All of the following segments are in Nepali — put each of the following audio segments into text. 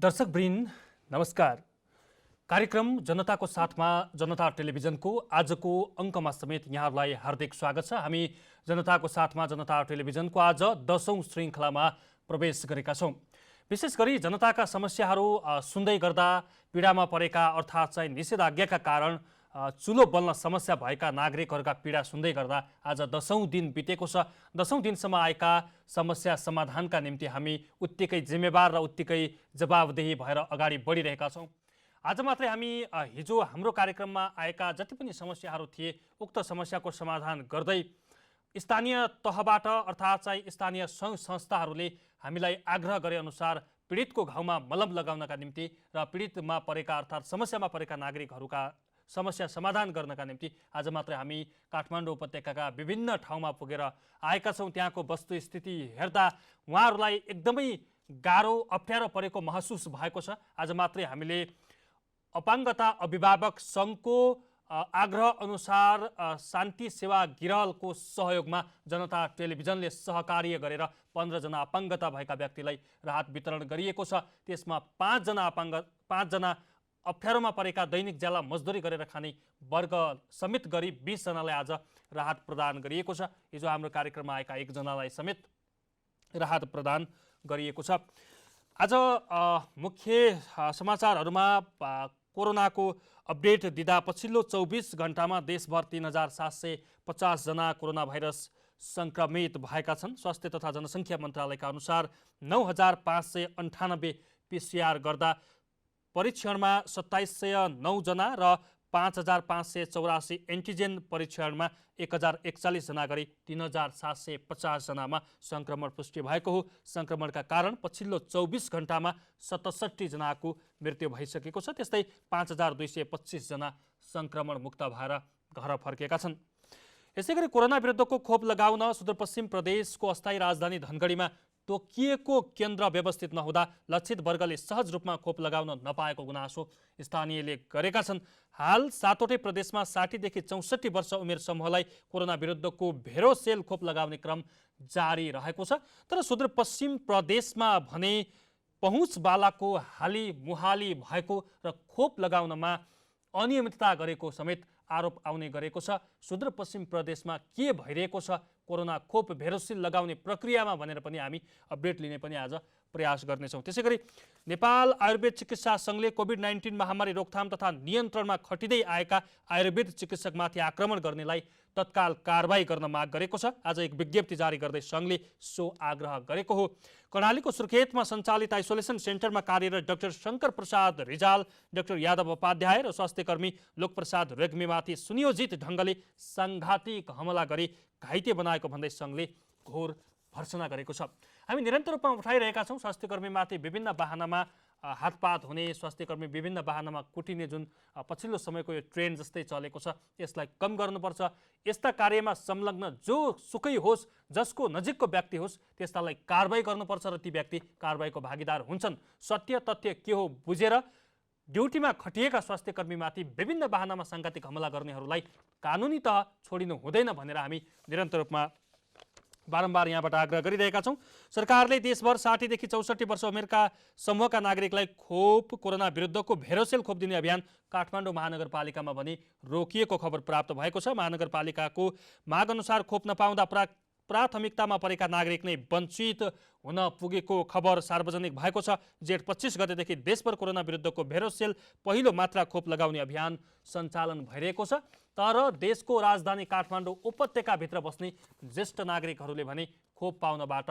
दर्शकवृन्द नमस्कार। कार्यक्रम जनताको साथमा जनता टेलिभिजनको आजको अङ्कमा समेत यहाँहरूलाई हार्दिक स्वागत छ। हामी जनताको साथमा जनता टेलिभिजनको आज 10औं श्रृङ्खलामा प्रवेश गरेका छौँ। विशेष गरी जनताका समस्याहरू सुन्दै गर्दा पीडामा परेका अर्थात् चाहिँ निषेधाज्ञाका कारण चुलो बल्न समस्या भएका नागरिकहरूका पीडा सुन्दै गर्दा आज 10औं दिन बितेको छ। 10औं दिनसम्म आएका समस्या समाधानका निम्ति हामी उत्तिकै जिम्मेवार र उत्तिकै जवाबदेही भएर अगाडि बढिरहेका छौँ। आज मात्रै हामी हिजो हाम्रो कार्यक्रममा आएका जति पनि समस्याहरू थिए उक्त समस्याको समाधान गर्दै स्थानीय तहबाट अर्थात् चाहिँ स्थानीय सङ्घ संस्थाहरूले हामीलाई आग्रह गरे अनुसार पीडितको घाउमा मलम लगाउनका निम्ति र पीडितमा परेका अर्थात् समस्यामा परेका नागरिकहरूका समस्या समाधान गर्नका निम्ति आज मात्रै हामी काठमाडौँ उपत्यकाका विभिन्न ठाउँमा पुगेर आएका छौँ। त्यहाँको वस्तुस्थिति हेर्दा उहाँहरूलाई एकदमै गाह्रो अप्ठ्यारो परेको महसुस भएको छ। आज मात्रै हामीले अपाङ्गता अभिभावक सङ्घको आग्रह अनुसार शान्ति सेवा गिरहलको सहयोगमा जनता टेलिभिजनले सहकार्य गरेर 15 जना अपाङ्गता भएका व्यक्तिलाई राहत वितरण गरिएको छ। त्यसमा 5 जना अप्ठ्यारोमा परेका दैनिक ज्याला मजदुरी गरेर खाने वर्ग समेत गरी 20 जनालाई आज राहत प्रदान गरिएको छ। हिजो हाम्रो कार्यक्रममा आएका 1 जनालाई समेत राहत प्रदान गरिएको छ। आज मुख्य समाचारहरूमा कोरोनाको अपडेट दिँदा पछिल्लो 24 घण्टामा देशभर 3750 जना कोरोना भाइरस सङ्क्रमित भएका छन्। स्वास्थ्य तथा जनसङ्ख्या मन्त्रालयका अनुसार 9598 पिसिआर गर्दा परीक्षणमा 2709 जना र 5584 एन्टिजेन परीक्षणमा 1041 जना गरी 3750 जनामा सङ्क्रमण पुष्टि भएको हो। सङ्क्रमणका कारण पछिल्लो 24 घण्टामा 67 जनाको मृत्यु भइसकेको छ। त्यस्तै 5225 जना सङ्क्रमण मुक्त भएर घर फर्केका छन्। यसैगरी कोरोना विरुद्धको खोप लगाउन सुदूरपश्चिम प्रदेशको अस्थायी राजधानी धनगढीमा तोकिएको केन्द्र व्यवस्थित नहुँदा लक्षित वर्गले सहज रूपमा खोप लगाउन नपाएको गुनासो स्थानीयले गरेका छन्। हाल 7वटै प्रदेशमा 60 देखि 64 वर्ष उमेर समूहलाई कोरोना विरुद्धको भेरोसेल खोप लगाउने क्रम जारी रहेको छ। तर सुदूरपश्चिम प्रदेशमा भने पहुँचवालाको हाली मुहाली भएको र खोप लगाउनमा अनियमितता गरेको समेत आरोप आउने गरेको छ। सुदूरपश्चिम प्रदेशमा के भइरहेको छ कोरोना खोप भेरोसिल लगाउने प्रक्रियामा भनेर पनि हामी अपडेट लिने पनि आज प्रयास गर्नेछौँ। त्यसैगरी नेपाल आयुर्वेद चिकित्सा सङ्घले कोभिड-19 महामारी रोकथाम तथा नियन्त्रणमा खटिँदै आएका आयुर्वेद चिकित्सकमाथि आक्रमण गर्नेलाई तत्काल कारबाही गर्न माग गरेको छ। आज एक विज्ञप्ति जारी गर्दै सङ्घले सो आग्रह गरेको हो। कर्णालीको सुर्खेतमा सञ्चालित आइसोलेसन सेन्टरमा कार्यरत डाक्टर शङ्कर प्रसाद रिजाल, डाक्टर यादव उपाध्याय र स्वास्थ्यकर्मी लोकप्रसाद रेग्मीमाथि सुनियोजित ढङ्गले साङ्घातिक हमला गरी घाइते बनाएको भन्दै सङ्घले घोर भर्सना गरेको छ। हामी निरन्तर रूपमा उठाइरहेका छौँ स्वास्थ्यकर्मीमाथि विभिन्न बाहनामा हातपात हुने, स्वास्थ्यकर्मी विभिन्न बाहनामा कुटिने जुन पछिल्लो समयको यो ट्रेन्ड जस्तै चलेको छ यसलाई कम गर्नुपर्छ। यस्ता कार्यमा संलग्न जो सुकै होस्, जसको नजिकको व्यक्ति होस् त्यस्तालाई कारबाही गर्नुपर्छ र ती व्यक्ति कारबाहीको भागीदार हुन्छन्। सत्य तथ्य के हो बुझेर ड्युटीमा खटिएका स्वास्थ्यकर्मीमाथि विभिन्न बाहनामा साङ्घातिक हमला गर्नेहरूलाई कानुनी तह छोडिनु हुँदैन भनेर हामी निरन्तर रूपमा बारम्बार यहाँबाट आग्रह गरिरहेका छौँ। सरकारले देशभर 60 देखि 64 वर्ष उमेरका समूहका नागरिकलाई खोप कोरोना विरुद्धको भेरोसेल खोप दिने अभियान काठमाडौँ महानगरपालिकामा भने रोकिएको खबर प्राप्त भएको छ। महानगरपालिकाको माग अनुसार खोप नपाउँदा प्राथमिकतामा परेका नागरिक नै वञ्चित हुन पुगेको खबर सार्वजनिक भएको छ। जेठ 25 गतेदेखि देशभर कोरोना विरुद्धको भेरोसेल पहिलो मात्रा खोप लगाउने अभियान सञ्चालन भइरहेको छ। तर देशको राजधानी काठमाडौँ उपत्यकाभित्र बस्ने ज्येष्ठ नागरिकहरूले भने खोप पाउनबाट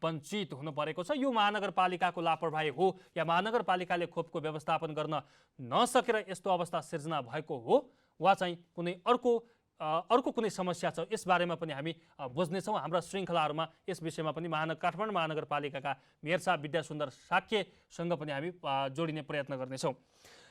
वञ्चित हुनु परेको छ। यो महानगरपालिकाको लापरवाही हो या महानगरपालिकाले खोपको व्यवस्थापन गर्न नसकेर यस्तो अवस्था सिर्जना भएको हो वा चाहिँ कुनै अर्को कुनै समस्या छ यसबारेमा पनि हामी बुझ्नेछौँ। हाम्रा श्रृङ्खलाहरूमा यस विषयमा पनि काठमाडौँ महानगरपालिकाका मेयर साहब विद्यासुन्दर साक्यसँग पनि हामी जोडिने प्रयत्न गर्नेछौँ।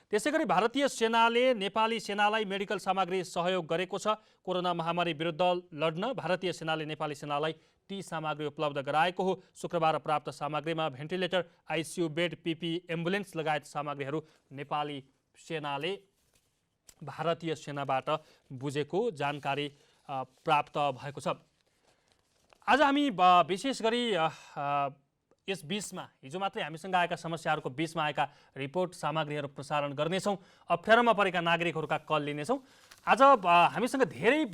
त्यसैगरी भारतीय सेनाले नेपाली सेनालाई मेडिकल सामग्री सहयोग गरेको छ। कोरोना महामारी विरुद्ध लड्न भारतीय सेनाले नेपाली सेनालाई ती सामग्री उपलब्ध गराएको हो। शुक्रबार प्राप्त सामग्रीमा ventilator, ICU bed, PP, ambulance लगायत सामग्रीहरू नेपाली सेनाले भारतीय सेनाबाट बुझेको जानकारी प्राप्त भएको छ। आज हामी विशेष गरी यस बीचमा हिजो मात्रै हामीसँग आएका समस्याहरूको बीचमा आएका रिपोर्ट सामग्रीहरू प्रसारण गर्नेछौँ। अप्ठ्यारोमा परेका नागरिकहरूका कल लिनेछौँ। आज हामीसँग धेरै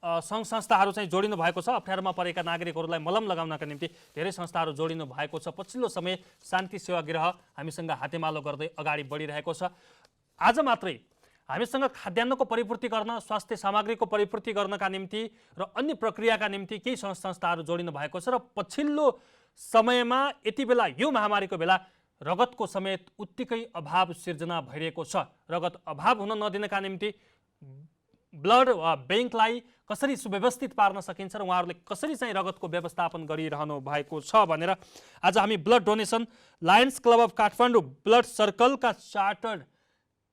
सङ्घ संस्थाहरू चाहिँ जोडिनु भएको छ। अप्ठ्यारोमा परेका नागरिकहरूलाई मलम लगाउनका निम्ति धेरै संस्थाहरू जोडिनु भएको छ। पछिल्लो समय शान्ति सेवागृह हामीसँग हातेमालो गर्दै अगाडि बढिरहेको छ। आज मात्रै हामीसँग खाद्यान्नको परिपूर्ति गर्न, स्वास्थ्य सामग्रीको परिपूर्ति गर्नका निम्ति र अन्य प्रक्रियाका निम्ति केही संस्थाहरू जोडिनु भएको छ। र पछिल्लो समयमा यति बेला यो महामारीको बेला रगतको समेत उत्तिकै अभाव सिर्जना भइरहेको छ। रगत अभाव हुन नदिनका निम्ति ब्लड ब्याङ्कलाई कसरी सुव्यवस्थित पार्न सकिन्छ र उहाँहरूले कसरी चाहिँ रगतको व्यवस्थापन गरिरहनु भएको छ भनेर आज हामी blood donation Lions club of Kathmandu Blood सर्कलका चार्टर्ड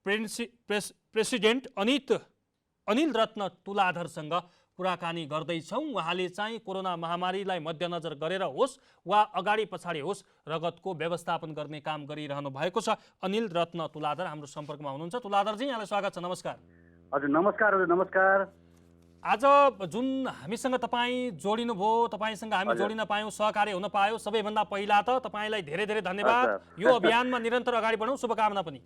प्रेसिडेन्ट अनिल रत्न तुलाधरसँग कुराकानी गर्दैछौँ। उहाँले चाहिँ कोरोना महामारीलाई मध्यनजर गरेर होस् वा अगाडि पछाडि होस् रगतको व्यवस्थापन गर्ने काम गरिरहनु भएको छ। अनिल रत्न तुलाधर हाम्रो सम्पर्कमा हुनुहुन्छ। तुलाधरजी, यहाँलाई स्वागत छ। नमस्कार। हजुर नमस्कार। हजुर नमस्कार। आज जुन हामीसँग तपाईँ जोडिनु भयो, तपाईँसँग हामी जोडिन पायौँ, सहकार्य हुन पायो, सबैभन्दा पहिला त तपाईँलाई धेरै धेरै धन्यवाद। यो अभियानमा निरन्तर अगाडि बढौँ, शुभकामना पनि।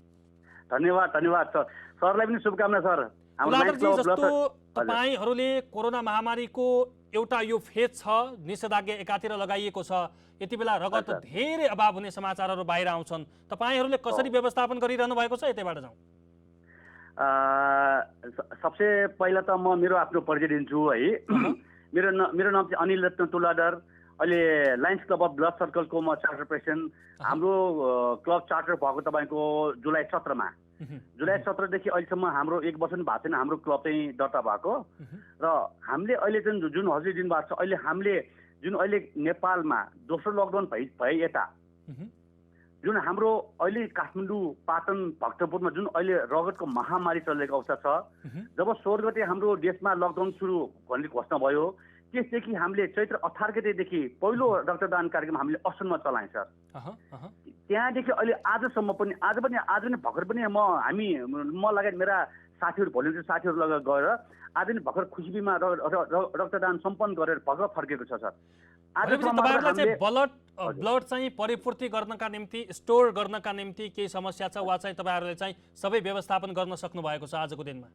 धन्यवाद धन्यवाद सर, सरलाई पनि शुभकामना सर। तुलाधरजी, जस्तो तपाईँहरूले कोरोना महामारीको एउटा यो फेज छ, निषेधाज्ञा एकातिर लगाइएको छ, यति बेला रगत धेरै अभाव हुने समाचारहरू बाहिर आउँछन्, तपाईँहरूले कसरी व्यवस्थापन गरिरहनु भएको छ? यतैबाट जाउँ। सबसे पहिला त म मेरो आफ्नो परिचय दिन्छु है। मेरो नाम चाहिँ अनिल रत्न तुलाधर। अहिले लायन्स क्लब अफ ब्लड सर्कलको म चार्टर प्रेसिडेन्ट। हाम्रो क्लब चार्टर भएको तपाईँको जुलाई 17मा। जुलाई 17देखि अहिलेसम्म हाम्रो 1 वर्ष पनि भएको छैन हाम्रो क्लब चाहिँ दर्ता भएको। र हामीले अहिले जुन हजुर दिनुभएको छ, अहिले हामीले जुन अहिले नेपालमा दोस्रो लकडाउन भए यता जुन हाम्रो अहिले काठमाडौँ, पाटन, भक्तपुरमा जुन अहिले रगतको महामारी चलेको अवस्था छ, जब 16 गते हाम्रो देशमा लकडाउन सुरु भन्ने घोषणा भयो, त्यसदेखि हामीले चैत्र 18 गतेदेखि पहिलो रक्तदान कार्यक्रम हामीले असममा चलाएँ सर। त्यहाँदेखि अहिले आजसम्म पनि आज पनि भर्खर पनि म लगायत मेरा साथीहरू भोलिन्टियर साथीहरू लगाएर गएर आज पनि भर्खर खुसीबीमा रक्तदान सम्पन्न गरेर भर्खर फर्केको छ सर। ब्लड चाहिँ परिपूर्ति गर्नका निम्ति, स्टोर गर्नका निम्ति केही समस्या छ वा चाहिँ तपाईँहरूले चाहिँ सबै व्यवस्थापन गर्न सक्नु भएको छ आजको दिनमा?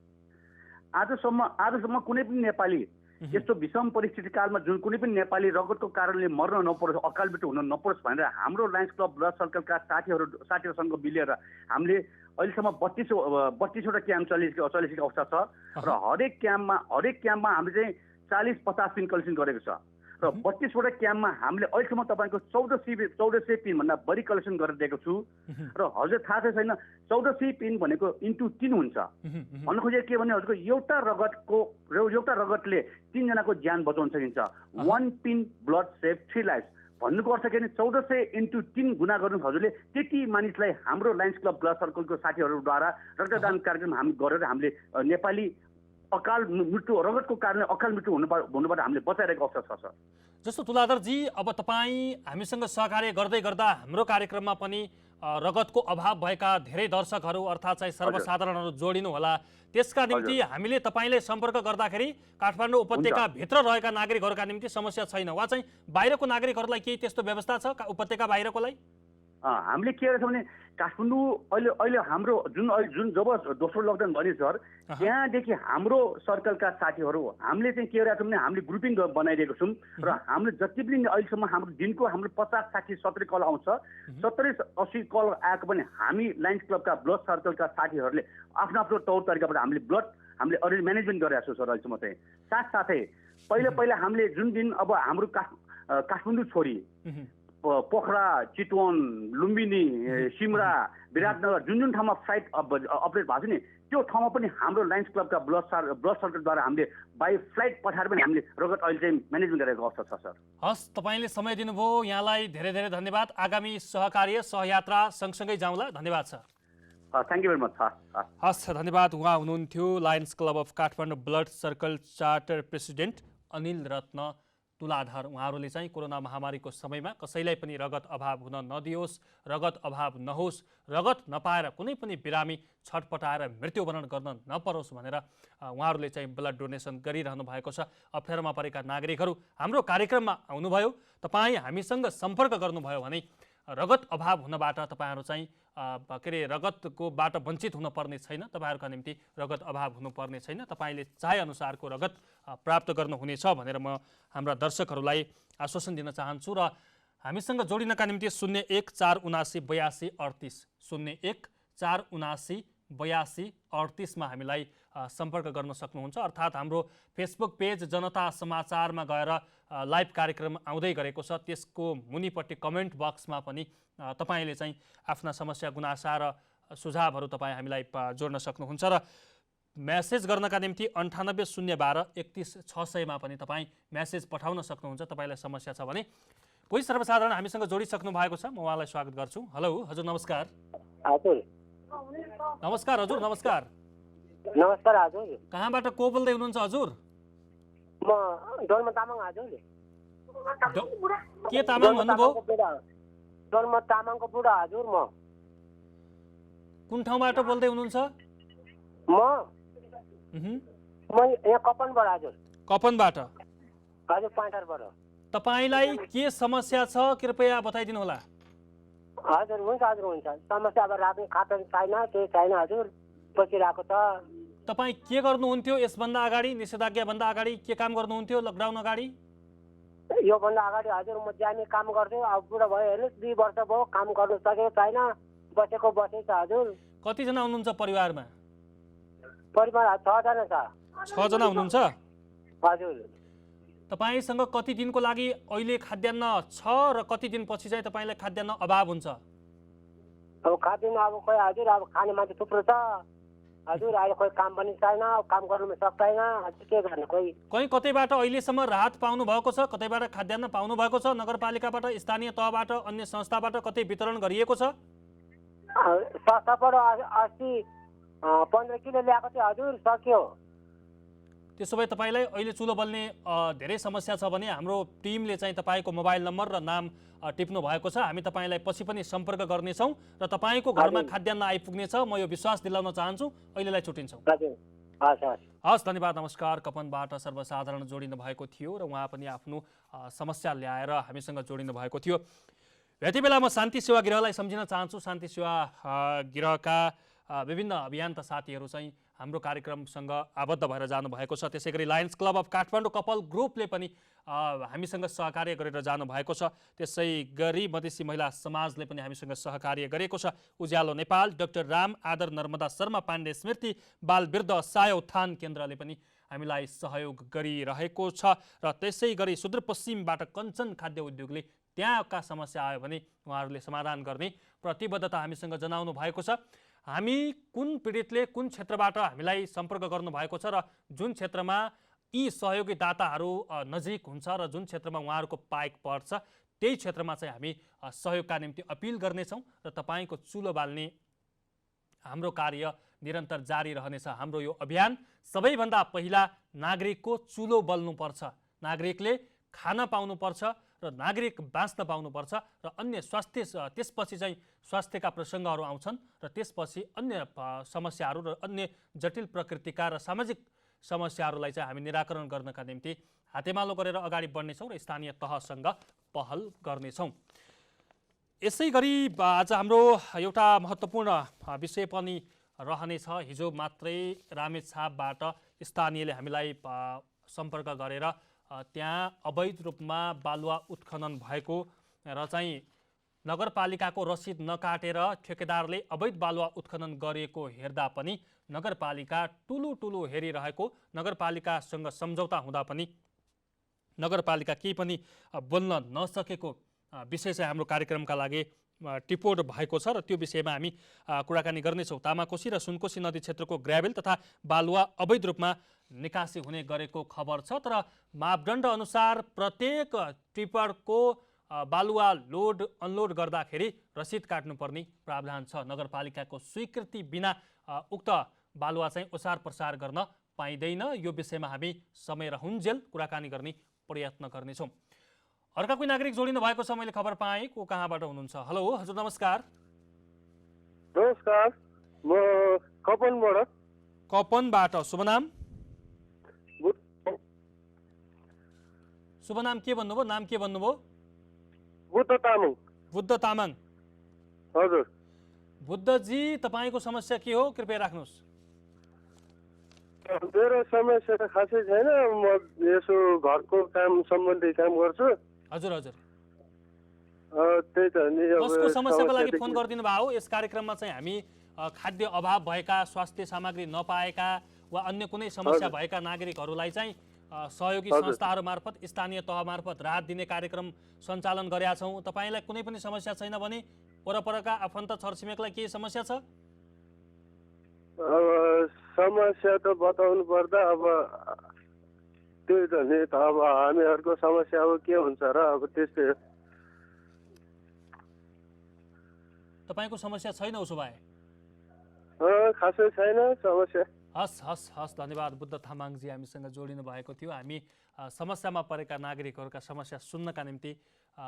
आजसम्म कुनै पनि नेपाली यस्तो विषम परिस्थिति कालमा जुन कुनै पनि नेपाली रगतको कारणले मर्न नपरोस्, अकाल मृत्यु हुन नपरोस् भनेर हाम्रो लायन्स क्लब ब्लड सर्कलका साथीहरूसँग मिलेर हामीले अहिलेसम्म 32वटा क्याम्प चलिसकेको अवस्था छ। र हरेक क्याम्पमा हामीले चाहिँ 40-50 पिन कलेक्सन गरेको छ। र 32वटा क्याम्पमा हामीले अहिलेसम्म तपाईँको 1400 पिनभन्दा बढी कलेक्सन गरेर दिएको छु। र हजुर थाहा छ छैन, 1400 पिन भनेको इन्टु 3 हुन्छ। भन्नु खोजेको के भने हजुरको एउटा रगतले 3 जनाको ज्यान बचाउन सकिन्छ। 1 पिन ब्लड सेभ 3 लाइफ भन्नुको अर्थ के भने 1400 इन्टु 3 गुणा गर्नु हजुरले त्यति मानिसलाई हाम्रो लायन्स क्लब ब्लड सर्कलको साथीहरूद्वारा रक्तदान कार्यक्रम हामी गरेर हामीले नेपाली अकाल मृत्यु रगतको कारणले अकाल मृत्यु हुनुबाट हामीले बचाइरहेको अवस्था छ सर। जस्तो तुलाधरजी, अब तपाईँ हामीसँग सहकार्य गर्दै गर्दा हाम्रो कार्यक्रममा पनि रगतको अभाव भएका धेरै दर्शकहरू अर्थात् चाहिँ सर्वसाधारणहरू जोडिनु होला। त्यसका निम्ति हामीले तपाईँले सम्पर्क गर्दाखेरि काठमाडौँ उपत्यकाभित्र रहेका नागरिकहरूका निम्ति समस्या छैन वा चाहिँ बाहिरको नागरिकहरूलाई केही त्यस्तो व्यवस्था छ उपत्यका बाहिरकोलाई? हामीले के गरेको छ भने काठमाडौँ अहिले हाम्रो जुन जब दोस्रो लकडाउन भयो सर, त्यहाँदेखि हाम्रो सर्कलका साथीहरू हामीले चाहिँ के गरेको छौँ भने हामीले ग्रुपिङ बनाइदिएको छौँ। र हामीले जति पनि अहिलेसम्म हाम्रो दिनको हाम्रो 50-60-70 कल आउँछ। 70-80 कल आएको पनि हामी लायन्स क्लबका ब्लड सर्कलका साथीहरूले आफ्नो तौर तरिकाबाट हामीले अलिअलि म्यानेजमेन्ट गरिरहेको छौँ सर। अहिलेसम्म चाहिँ साथसाथै पहिला हामीले जुन दिन अब हाम्रो काठमाडौँ छोडी पोखरा, चितवन, लुम्बिनी, सिमरा, विराटनगर जुन ठाउँमा फ्लाइट अपरेट भएको छ नि, त्यो ठाउँमा पनि हाम्रो लायन्स क्लबका ब्लड सर्कलद्वारा हामीले बाई फ्लाइट पठाएर पनि हामीले रगत अहिले चाहिँ म्यानेजमेन्ट गरेको अवस्था छ सर। हस्, तपाईँले समय दिनुभयो, यहाँलाई धेरै धेरै धन्यवाद। आगामी सहकार्य सहयात्रा सँगसँगै जाउँला। धन्यवाद sir. Thank you very much. हस्, धन्यवाद। उहाँ हुनुहुन्थ्यो Lions club of Kathmandu blood Circle charter president Anil Ratna Tuladhar उहाँहरूले चाहिँ कोरोना महामारीको समयमा कसैलाई पनि रगत अभाव हुन नदियोस्, रगत अभाव नहोस्, रगत नपाएर कुनै पनि बिरामी छटपटाएर मृत्युवरण गर्न नपरोस् भनेर उहाँहरूले चाहिँ ब्लड डोनेसन गरिरहनु भएको छ। अप्ठ्यारोमा परेका नागरिकहरू हाम्रो कार्यक्रममा आउनुभयो, तपाईँ हामीसँग सम्पर्क गर्नुभयो भने रगत अभाव हुनबाट तपाईँहरू चाहिँ रगतकोबाट वञ्चित हुनुपर्ने छैन, तपाईँहरूका निम्ति रगत अभाव हुनुपर्ने छैन, तपाईँले चाहेअनुसारको रगत प्राप्त गर्नुहुनेछ भनेर म हाम्रा दर्शकहरूलाई आश्वासन दिन चाहन्छु। र हामीसँग जोडिनका निम्ति 0147798238 0147798238मा हामीलाई सम्पर्क गर्न सक्नुहुन्छ। अर्थात् हाम्रो फेसबुक पेज जनता समाचारमा गएर लाइभ कार्यक्रम आउँदै गरेको छ, त्यसको मुनिपट्टि कमेन्ट बक्समा पनि तपाईँले चाहिँ आफ्ना समस्या गुनासा र सुझावहरू तपाईँ हामीलाई जोड्न सक्नुहुन्छ। र म्यासेज गर्नका निम्ति 9801236600मा पनि तपाईँ म्यासेज पठाउन सक्नुहुन्छ तपाईँलाई समस्या छ भने। कोही सर्वसाधारण हामीसँग जोडिसक्नु भएको छ, म उहाँलाई स्वागत गर्छु। हेलो हजुर, नमस्कार। हजुर नमस्कार हजुर, नमस्कार। नमस्कार हजुर। कहाँबाट को बोल्दै हुनुहुन्छ हजुर? म डोल्मा तामाङ हजुर। के तामाङ भन्नुभयो? डोल्मा तामाङको बुढा हजुर। म कुन ठाउँबाट बोल्दै हुनुहुन्छ? म यहाँ कपनबाट हजुर। कपनबाट? हजुर, पाइन्टरबाट। तपाईलाई के समस्या छ कृपया बताइदिनु होला। हजुर हुन्छ हजुर हुन्छ। समस्या अब राख्ने खाता छैन, केही छैन हजुर, बसिरहेको छ। तपाईँ के गर्नुहुन्थ्यो यसभन्दा अगाडि, निषेधाज्ञाभन्दा अगाडि के काम गर्नुहुन्थ्यो लकडाउन अगाडि? योभन्दा अगाडि हजुर म ज्यामी काम गर्थेँ। अब बुढो भयो हेर्नुहोस्, 2 वर्ष भयो काम गर्नु सकेको छैन, बसेको बसै छ हजुर। कतिजना हुनुहुन्छ परिवारमा? परिवार 6 जना छ। 6 जना हुनुहुन्छ हजुर। तपाईसँग कति दिनको लागि अहिले खाद्यान्न छ र कति दिनपछि चाहिँ तपाईलाई खाद्यान्न अभाव हुन्छ? अब खाद्यान्न अब खोइ हजुर, अब खाने मान्छे थुप्रो छ हजुर, अहिले खोइ काम पनि छैन, काम गर्नु सक्दैन, के गर्ने खोइ। कहीँ कतैबाट अहिलेसम्म राहत पाउनु भएको छ? कतैबाट खाद्यान्न पाउनु भएको छ? नगरपालिकाबाट, स्थानीय तहबाट, अन्य संस्थाबाट कतै वितरण गरिएको छ? संस्थाबाट अस्ति 15 किलो ल्याएको थियो हजुर, सक्यो। त्यसो भए तपाईँलाई अहिले चुलो बल्ने धेरै समस्या छ भने हाम्रो टिमले चाहिँ तपाईँको मोबाइल नम्बर र नाम टिप्नु भएको छ। हामी तपाईँलाई पछि पनि सम्पर्क गर्नेछौँ र तपाईँको घरमा खाद्यान्न आइपुग्नेछ, म यो विश्वास दिलाउन चाहन्छु। अहिलेलाई छुट्टिन्छौँ। हस्, धन्यवाद, नमस्कार। कपनबाट सर्वसाधारण जोडिनु भएको थियो र उहाँ पनि आफ्नो समस्या ल्याएर हामीसँग जोडिनु भएको थियो। यति बेला म शान्ति सेवा गृहलाई सम्झिन चाहन्छु। शान्ति सेवा गृहका विभिन्न अभियन्ता साथीहरू चाहिँ हाम्रो कार्यक्रमसँग आबद्ध भएर जानुभएको छ। त्यसै गरी lions club of Kathmandu couple ग्रुपले पनि हामीसँग सहकार्य गरेर जानुभएको छ। त्यसै गरी मधेसी महिला समाजले पनि हामीसँग सहकार्य गरेको छ। उज्यालो नेपाल, डाक्टर राम आदर नर्मदा शर्मा पाण्डे स्मृति बाल वृद्ध सहाय उत्थान केन्द्रले पनि हामीलाई सहयोग गरिरहेको छ। र त्यसै गरी सुदूरपश्चिमबाट कञ्चन खाद्य उद्योगले त्यहाँका समस्या आयो भने उहाँहरूले समाधान गर्ने प्रतिबद्धता हामीसँग जनाउनु भएको छ। हामी कुन पीडितले कुन क्षेत्रबाट हामीलाई सम्पर्क गर्नुभएको छ र जुन क्षेत्रमा यी सहयोगी दाताहरू नजिक हुन्छ र जुन क्षेत्रमा उहाँहरूको पाइक पर्छ त्यही क्षेत्रमा चाहिँ हामी सहयोगका निम्ति अपिल गर्नेछौँ र तपाईँको चुलो बाल्ने हाम्रो कार्य निरन्तर जारी रहनेछ। हाम्रो यो अभियान सबैभन्दा पहिला नागरिकको चुलो बल्नुपर्छ, नागरिकले खान पाउनुपर्छ र नागरिक बाँच्न पाउनुपर्छ र अन्य स्वास्थ्य त्यसपछि चाहिँ स्वास्थ्यका प्रसङ्गहरू आउँछन् र त्यसपछि अन्य समस्याहरू र अन्य जटिल प्रकृतिका र सामाजिक समस्याहरूलाई चाहिँ हामी निराकरण गर्नका निम्ति हातेमालो गरेर अगाडि बढ्नेछौँ र स्थानीय तहसँग पहल गर्नेछौँ। यसै गरी आज हाम्रो एउटा महत्त्वपूर्ण विषय पनि रहनेछ। हिजो मात्रै रामेछापबाट स्थानीयले हामीलाई सम्पर्क गरेर त्यहाँ अवैध रूपमा बालुवा उत्खनन भएको र चाहिँ नगरपालिकाको रसिद नकाटेर ठेकेदारले अवैध बालुवा उत्खनन गरेको हेर्दा पनि नगरपालिका टुलु हेरिरहेको, नगरपालिकासँग सम्झौता हुँदा पनि नगरपालिका केही पनि बोल्न नसकेको विषय चाहिँ हाम्रो कार्यक्रमका लागि टिपोट भएको छ र त्यो विषयमा हामी कुराकानी गर्नेछौँ। तामाकोशी र सुनकोशी नदी क्षेत्रको ग्राभेल तथा बालुवा अवैध रूपमा निकासी हुने गरेको खबर छ, तर मापदण्ड अनुसार प्रत्येक टिपरको बालुवा लोड अनलोड गर्दाखेरि रसिद काट्नुपर्ने प्रावधान छ। नगरपालिकाको स्वीकृति बिना उक्त बालुवा चाहिँ ओसार प्रसार गर्न पाइँदैन। यो विषयमा हामी समय रहुन्जेल कुराकानी गर्ने प्रयत्न गर्नेछौँ। अर्का कोही नागरिक जोडिनु भएको छ, मैले खबर पाएँ। को कहाँबाट हुनुहुन्छ? हेलो हजुर, नमस्कार। नमस्कार, म कपनबाट। कपनबाट। शुभ नाम? शुभ नाम के भन्नुभयो? नाम के भन्नुभयो? बुद्ध तामाङ। बुद्ध तामाङ। हजुर। बुद्धजी, तपाईँको समस्या के हो? कृपया राख्नुहोस्। मेरो समस्या त खासै छैन, म यसो घरको काम सम्बन्धी काम गर्छु। हजुर हजुर। त्यही त नि। कसको समस्याको लागि फोन गरिदिनु भयो? यस कार्यक्रममा चाहिँ हामी खाद्य अभाव भएका, स्वास्थ्य सामग्री नपाएका वा अन्य कुनै समस्या भएका नागरिकहरूलाई चाहिँ सहयोगी संस्थाहरू मार्फत, स्थानीय तह मार्फत राहत दिने कार्यक्रम सञ्चालन गरेका छौँ। तपाईँलाई कुनै पनि समस्या छैन भने वरपरका आफन्त छरछिमेकलाई केही समस्या छ? समस्या त बताउनु पर्दा अब त्यही त नि त, अब हामीहरूको समस्या अब के हुन्छ र, अब त्यस्तै। तपाईँको समस्या छैन उसो भए? खासै छैन समस्या। हस् हस् हस्, धन्यवाद बुद्ध तामाङजी, हामीसँग जोडिनु भएको थियो। हामी समस्यामा परेका नागरिकहरूका समस्या सुन्नका निम्ति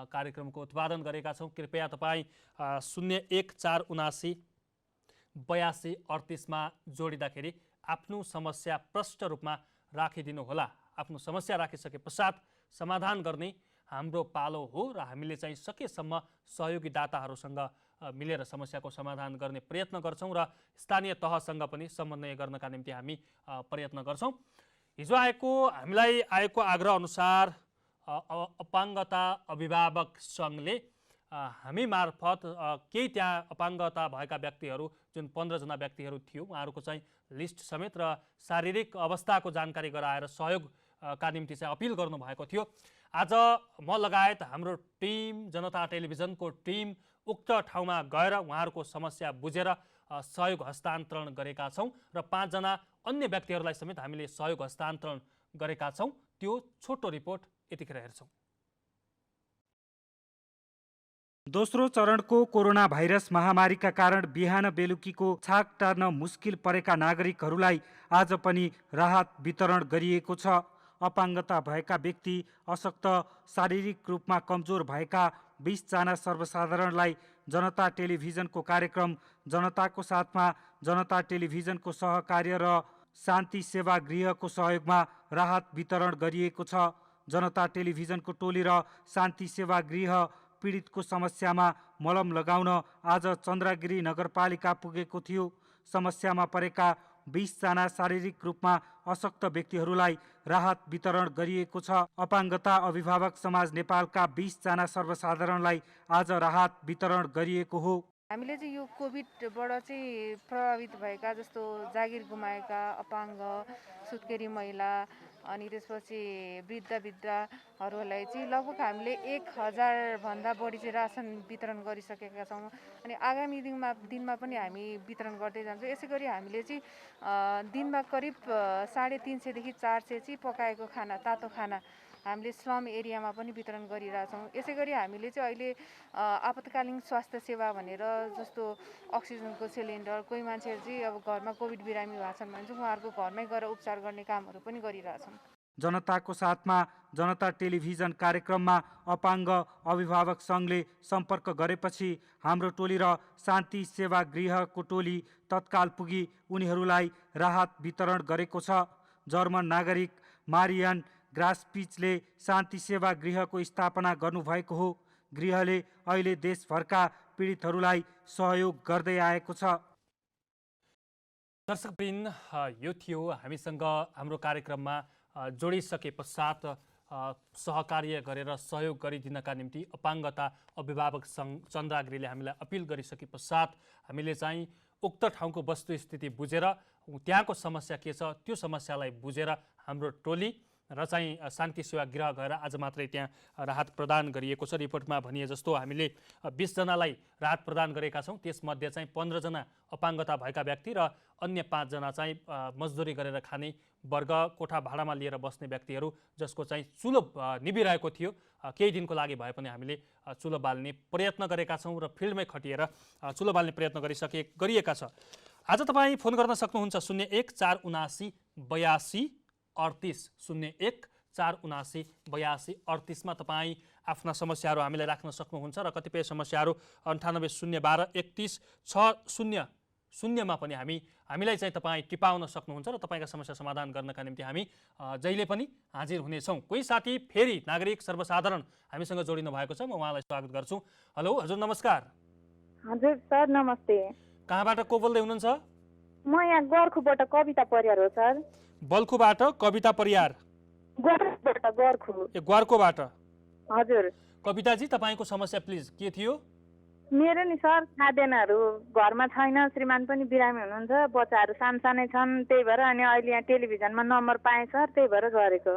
कार्यक्रमको उत्पादन गरेका छौँ। कृपया तपाईँ 0147798238मा जोडिँदाखेरि आफ्नो समस्या प्रष्ट रूपमा राखिदिनुहोला। आफ्नो समस्या राखिसके पश्चात समाधान गर्ने हाम्रो पालो हो र हामीले चाहिँ सकेसम्म सहयोगी दाताहरूसँग मिलेर समस्याको समाधान गर्ने प्रयत्न गर्छौँ र स्थानीय तहसँग पनि समन्वय गर्नका निम्ति हामी प्रयत्न गर्छौँ। हिजो हामीलाई आएको आग्रह अनुसार अपाङ्गता अभिभावक सङ्घले हामी मार्फत केही त्यहाँ अपाङ्गता भएका व्यक्तिहरू, जुन 15 जना व्यक्तिहरू थियो, उहाँहरूको चाहिँ लिस्ट समेत र शारीरिक अवस्थाको जानकारी गराएर सहयोगका निम्ति चाहिँ अपिल गर्नुभएको थियो। आज म लगायत हाम्रो टिम, जनता टेलिभिजनको टिम उक्त ठाउँमा गएर उहाँहरूको समस्या बुझेर सहयोग हस्तान्तरण गरेका छौँ र 5 जना अन्य व्यक्तिहरूलाई समेत हामीले सहयोग हस्तान्तरण गरेका छौँ। त्यो छोटो रिपोर्ट यतिखेर हेर्छौँ। दोस्रो चरणको कोरोना भाइरस महामारीका कारण बिहान बेलुकीको छाक टार्न मुस्किल परेका नागरिकहरूलाई आज पनि राहत वितरण गरिएको छ। अपाङ्गता भएका व्यक्ति, अशक्त, शारीरिक रूपमा कमजोर भएका 20 जना सर्वसाधारणलाई जनता टेलिभिजनको कार्यक्रम जनताको साथमा, जनता टेलिभिजनको सहकार्य र शान्ति सेवा गृहको सहयोगमा राहत वितरण गरिएको छ। जनता टेलिभिजनको टोली र शान्ति सेवा गृह पीडितको समस्यामा मलम लगाउन आज चन्द्रगिरी नगरपालिका पुगेको थियो। समस्यामा परेका 20 जना शारीरिक रूपमा अशक्त व्यक्तिहरूलाई राहत वितरण गरिएको छ। अपाङ्गता अभिभावक समाज नेपालका 20 जना सर्वसाधारणलाई आज राहत वितरण गरिएको हो। हामीले चाहिँ यो कोभिडबाट चाहिँ प्रभावित भएका, जस्तो जागिर गुमाएका अपाङ्ग, सुत्केरी महिला, अनि त्यसपछि वृद्धहरूलाई चाहिँ लगभग हामीले 1000 भन्दा बढी चाहिँ रासन वितरण गरिसकेका छौँ। अनि आगामी दिनमा पनि हामी वितरण गर्दै जान्छौँ। यसै गरी हामीले चाहिँ दिनमा करिब 350 देखि 400 चाहिँ पकाएको खाना, तातो खाना हामीले स्लम एरियामा पनि वितरण गरिरहेछौँ। यसै गरी हामीले चाहिँ अहिले आपतकालीन स्वास्थ्य सेवा भनेर, जस्तो अक्सिजनको सिलिन्डर, कोही मान्छेहरू चाहिँ अब घरमा कोभिड बिरामी भएको छन् भने चाहिँ उहाँहरूको घरमै गएर उपचार गर्ने कामहरू पनि गरिरहेछौँ। जनताको साथमा जनता टेलिभिजन कार्यक्रममा अपाङ्ग अभिभावक सङ्घले सम्पर्क गरेपछि हाम्रो टोली र शान्ति सेवा गृहको टोली तत्काल पुगी उनीहरूलाई राहत वितरण गरेको छ। जर्मन नागरिक मारियन ग्रासपिचले शान्ति सेवा गृहको स्थापना गर्नुभएको हो। गृहले अहिले देशभरका पीडितहरूलाई सहयोग गर्दै आएको छ। दर्शकवृन्द, यो थियो हामीसँग हाम्रो कार्यक्रममा जोडिसके पश्चात सहकार्य गरेर सहयोग गरिदिनका निम्ति अपाङ्गता अभिभावक सङ्घ चन्द्रगिरीले हामीलाई अपिल गरिसके पश्चात हामीले चाहिँ उक्त ठाउँको वस्तुस्थिति बुझेर त्यहाँको समस्या के छ त्यो समस्यालाई बुझेर हाम्रो टोली र चाहिँ शान्ति सेवा गृह गएर आज मात्रै त्यहाँ राहत प्रदान गरिएको छ। रिपोर्टमा भनिए जस्तो हामीले 20 जनालाई राहत प्रदान गरेका छौँ। त्यसमध्ये चाहिँ 15 जना अपाङ्गता भएका व्यक्ति र अन्य 5 जना चाहिँ मजदुरी गरेर खाने वर्ग, कोठा भाडामा लिएर बस्ने व्यक्तिहरू, जसको चाहिँ चुलो निभिरहेको थियो। केही दिनको लागि भए पनि हामीले चुलो बाल्ने प्रयत्न गरेका छौँ र फिल्डमै खटिएर चुलो बाल्ने प्रयत्न गरिएका छ। आज तपाईँ फोन गर्न सक्नुहुन्छ 01 479 82 38 01 4798238मा तपाईँ आफ्ना समस्याहरू हामीलाई राख्न सक्नुहुन्छ र कतिपय समस्याहरू 9801316000मा पनि हामीलाई चाहिँ तपाईँ टिपाउन सक्नुहुन्छ र तपाईँका समस्या समाधान गर्नका निम्ति हामी जहिले पनि हाजिर हुनेछौँ। कोही साथी फेरि नागरिक सर्वसाधारण हामीसँग जोडिनु भएको छ, म उहाँलाई स्वागत गर्छु। हेलो हजुर, नमस्कार। हजुर सर, नमस्ते। कहाँबाट को बोल्दै हुनुहुन्छ? म यहाँ गोर्खुबाट कविता परियार हो सर। बल्खुबाट कविता परियार? ग्वार्खोबाट। हजुर कविताजी, तपाईँको समस्या प्लिज के थियो? मेरो नि सर खाद्यान्नहरू घरमा छैन, श्रीमान पनि बिरामी हुनुहुन्छ, बच्चाहरू सानसानै छन्, त्यही भएर अनि अहिले यहाँ टेलिभिजनमा नम्बर पाएँ सर, त्यही भएर गरेको।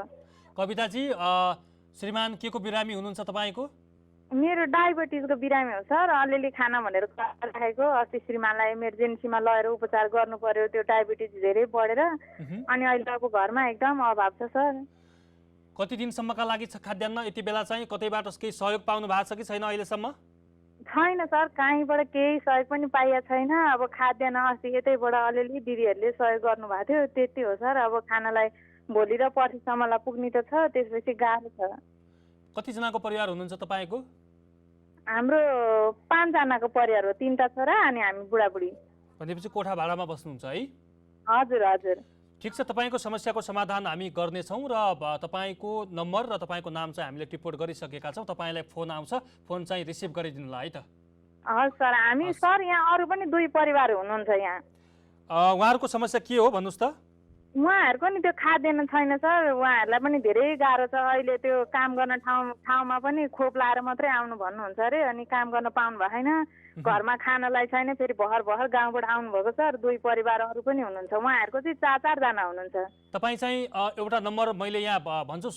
कविताजी, श्रीमान के को बिरामी हुनुहुन्छ तपाईँको? मेरो डायबिटिजको बिरामी हो सर, अलिअलि खाना भनेर राखेको। अस्ति श्रीमानलाई इमर्जेन्सीमा लगेर उपचार गर्नु पर्यो, त्यो डायबिटिज धेरै बढेर अनि अहिले अब घरमा एकदम अभाव छ सर। कति दिनसम्मका लागि छ खाद्यान्न? यति बेला चाहिँ कतैबाट केही सहयोग पाउनु भएको छ कि छैन अहिलेसम्म? छैन सर, कहीँबाट केही सहयोग पनि पाइएको छैन। अब खाद्यान्न अस्ति यतैबाट अलिअलि दिदीहरूले सहयोग गर्नुभएको थियो, त्यति हो सर। अब खानालाई भोलि र पर्सिसम्मलाई पुग्ने त छ, त्यसपछि गाह्रो छ। कतिजनाको परिवार हुनुहुन्छ तपाईँको? हाम्रो 5 जनाको परिवार हो, 3टा छोरा अनि हामी बुढाबुढी। भनेपछि कोठा भाडामा बस्नुहुन्छ है? हजुर हजुर। ठिक छ, तपाईँको समस्याको समाधान हामी गर्नेछौँ र तपाईँको नम्बर र तपाईँको नाम चाहिँ हामीले टिपोट गरिसकेका छौँ। तपाईँलाई फोन आउँछ, फोन चाहिँ रिसिभ गरिदिनुलाई है त। हजुर सर, हामी सर यहाँ अरू पनि 2 परिवार हुनुहुन्छ यहाँ। उहाँहरूको समस्या के हो भन्नुहोस् त? उहाँहरूको नि त्यो खाद्यान्न छैन सर, उहाँहरूलाई पनि धेरै गाह्रो छ। अहिले त्यो काम गर्न ठाउँमा पनि खोप लाएर मात्रै आउनु भन्नुहुन्छ अरे, अनि काम गर्न पाउनु भएन। घरमा खानालाई छैन, फेरि भर गाउँबाट आउनुभएको सर। 2 परिवारहरू पनि हुनुहुन्छ, उहाँहरूको चाहिँ 4 जना हुनुहुन्छ। तपाईँ चाहिँ एउटा नम्बर मैले यहाँ भन्छु